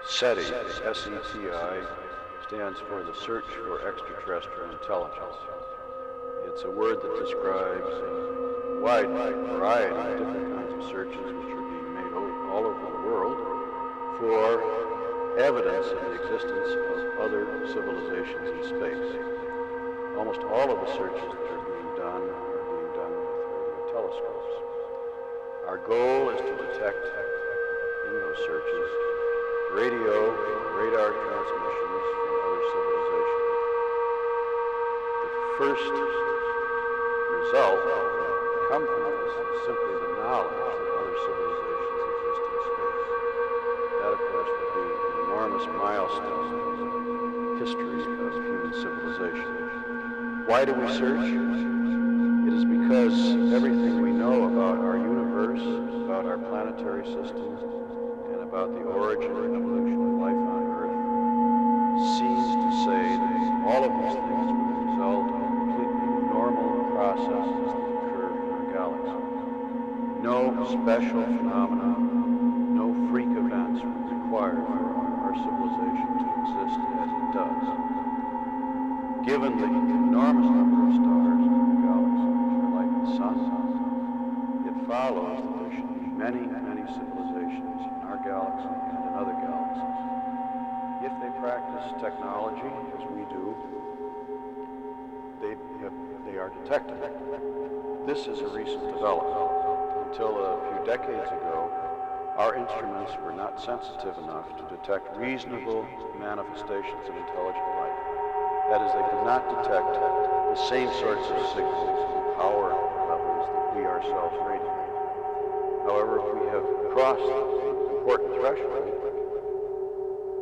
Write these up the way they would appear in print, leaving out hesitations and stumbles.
SETI, S-E-T-I, stands for the Search for Extraterrestrial Intelligence. It's a word that describes a wide variety of different kinds of searches which are being made all over the world for evidence of the existence of other civilizations in space. Almost all of the searches that are being done with radio telescopes. Our goal is to detect in those searches radio and radar transmissions from other civilizations. The first result that will come from this is simply the knowledge that other civilizations exist in space. That, of course, would be an enormous milestone in the history of human civilization. Why do we search? It is because everything we know about our universe, about our planetary system, and about the origin and evolution of life on Earth seems to say that all of these things were the result of completely normal processes that occur in our galaxy. No special phenomena, no freak events were required for our civilization to exist as it does. Given the enormous number of stars in the galaxy which are like the sun, it follows that there should be many, many civilizations in our galaxy and in other galaxies. If they practice technology, as we do, they are detectable. This is a recent development. Until a few decades ago, our instruments were not sensitive enough to detect reasonable manifestations of intelligent life. That is, they could not detect the same sorts of signals and power levels that we ourselves radiate. However, if we have crossed an important threshold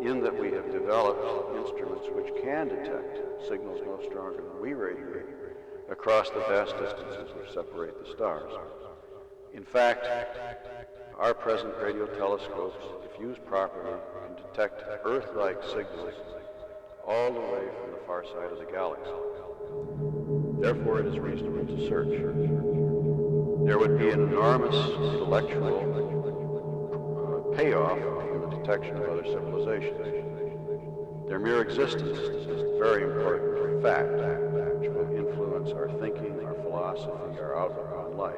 in that we have developed instruments which can detect signals no stronger than we radiate across the vast distances which separate the stars. In fact, our present radio telescopes, if used properly, can detect Earth-like signals all the way from the far side of the galaxy. Therefore, it is reasonable to search. There would be an enormous intellectual payoff in the detection of other civilizations. Their mere existence is a very important fact which will influence our thinking, our philosophy, our outlook on life.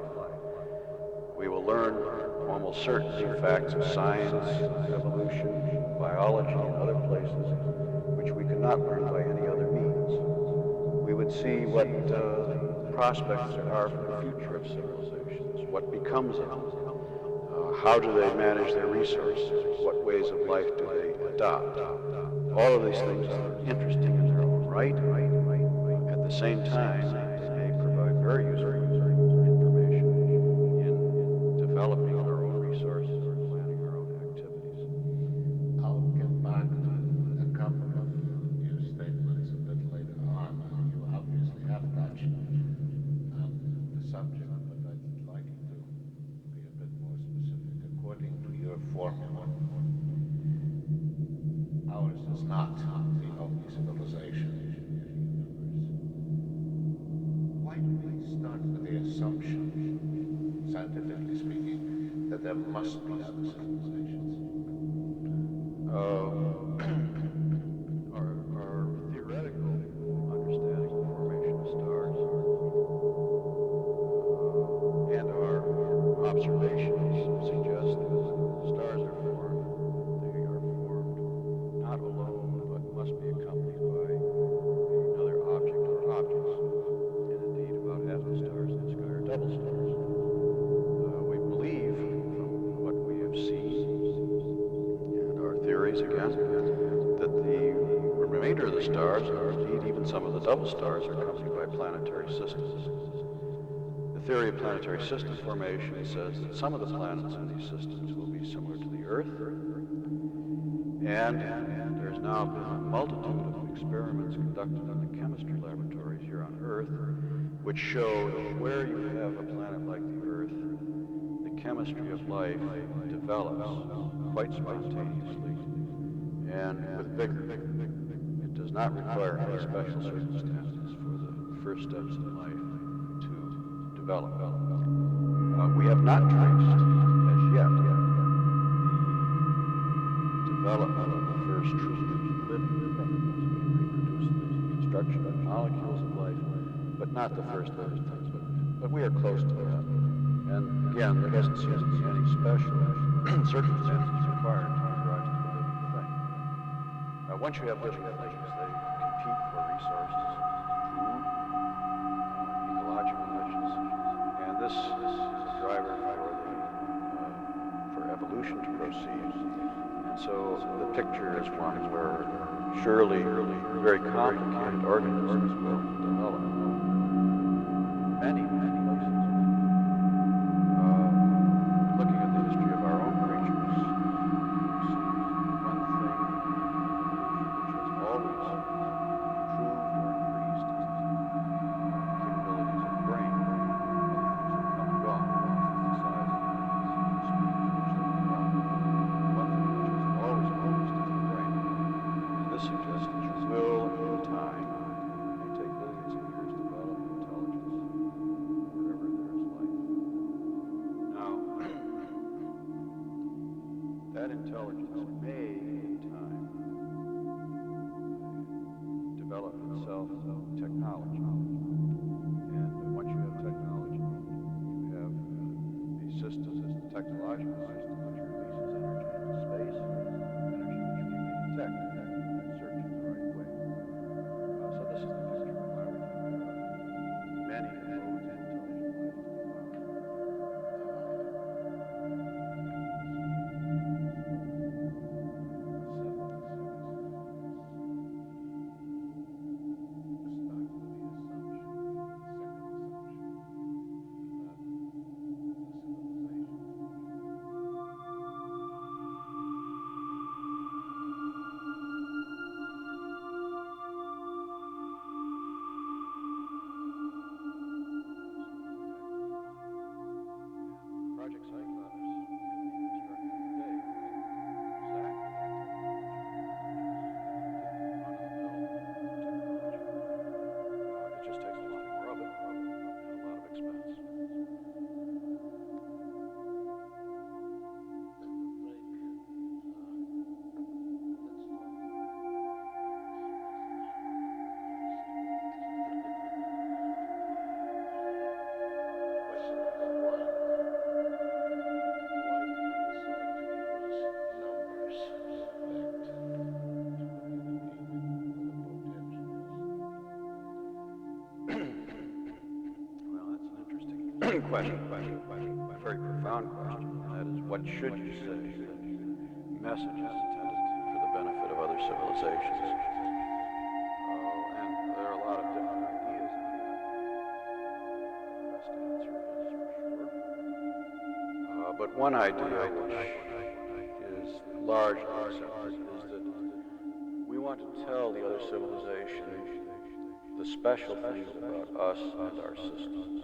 We will learn almost certainly facts of science, evolution, biology, and other places which we could not learn by any other means. We would see what prospects there are for the future of civilizations, what becomes of them, how do they manage their resources, what ways of life do they adopt. All of these things are interesting in their own right. At the same time, they may provide very useful information in developing our own resources and planning our own activities. I'll get back to a couple of your statements a bit later on. You obviously have touched on the subject, but I'd like you to be a bit more specific. According to your formula, ours is not the only civilization in the universe. Why do we start with the assumption, scientifically speaking, that there must be other civilizations? Our theoretical understanding of the formation of stars and our observations suggest that stars are formed. They are formed not alone, but must be accompanied by another object or objects. And indeed, about half the stars in the sky are double stars. We believe, from what we have seen, and our theories again, that the remainder of the stars, or indeed even some of the double stars, are accompanied by planetary systems. The theory of planetary system formation says that some of the planets in these systems will be similar to the Earth, and there's now been a multitude of experiments conducted in the chemistry laboratories here on Earth, which show that where you have a planet like the Earth, the chemistry of life develops quite spontaneously and with vigor. It does not require any special circumstances for the first steps in life to develop. We have not traced as yet the development reproduce truly living things. We reproduce the construction of molecules of life, but not the first living things. But we are close to that. And again, there doesn't seem to be any special circumstances required to give rise to a living thing. Once you have living things, they compete for resources, food, ecological niches, and this is a driver for evolution to proceed. And so the picture is one where surely very complicated organisms will develop. Many places. Looking at the history of our own creatures, we see one thing which has always improved or increased is the capabilities of the brain. Other things have come and gone, the size of the speed at which they develop. One thing which has always increased is the brain. And this suggests that you will, in time, may take billions of years, develop intelligence wherever there is life. Now, that intelligence may, in time, develop itself technology. And once you have technology, you have a system, a technological system, which releases energy into space, energy which we may detect and search in the right way. So this is the picture of why we think there are many modes of intelligent life to be found. Project Cyclops could be constructed today with exactly that technology, which is run-of-the-mill technology. It just takes a lot more of it and a lot of expense. Question number one. Why do we decide to use numbers to affect to communicate what a potential Well, that's an interesting question, a very profound question, and that is, what should you say? Messages intended for the benefit of other civilizations. And there are a lot of different ideas on that. The best answer is for sure. But one idea which is largely accepted is that we want to tell the other civilization the special things about us and our system.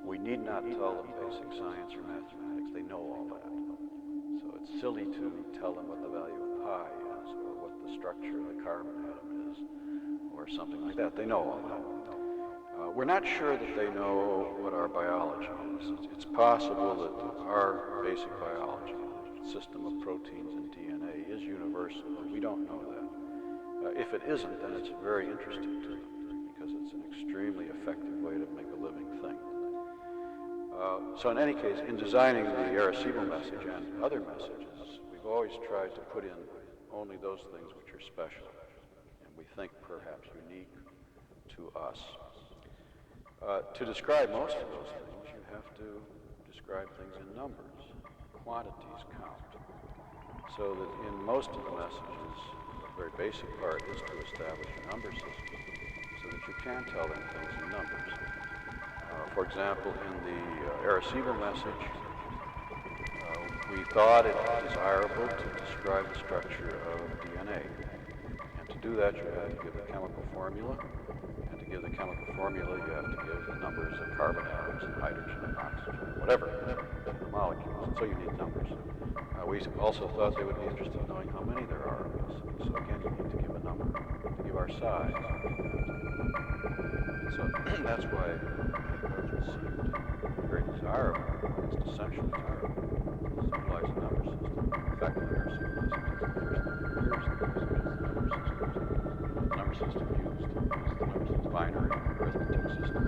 We need not tell them basic science or mathematics. They know all that. So it's silly to tell them what the value of pi is, or what the structure of the carbon atom is, or something like that. They know all that. We're not sure that they know what our biology is. It's possible that our basic biology, the system of proteins and DNA, is universal, but we don't know that. If it isn't, then it's very interesting to them, because it's an extremely effective way to make a living thing. So in any case, in designing the Arecibo message and other messages, we've always tried to put in only those things which are special, and we think perhaps unique to us. To describe most of those things, you have to describe things in numbers. Quantities count. So that in most of the messages, a very basic part is to establish a number system so that you can tell them things in numbers. For example, in the Arecibo message, we thought it desirable to describe the structure of DNA. And to do that, you have to give the chemical formula. And to give the chemical formula, you have to give the numbers of carbon atoms and hydrogen and oxygen, whatever, the molecules. And so you need numbers. We also thought they would be interested in knowing how many there are of us. So again, you need to give a number. To give our size, you have to give a number. And so that's why it seemed very desirable, almost essential to utilize a number system. In fact, the Arecibo message is the first thing that appears in the messages. system used? Is the binary arithmetic system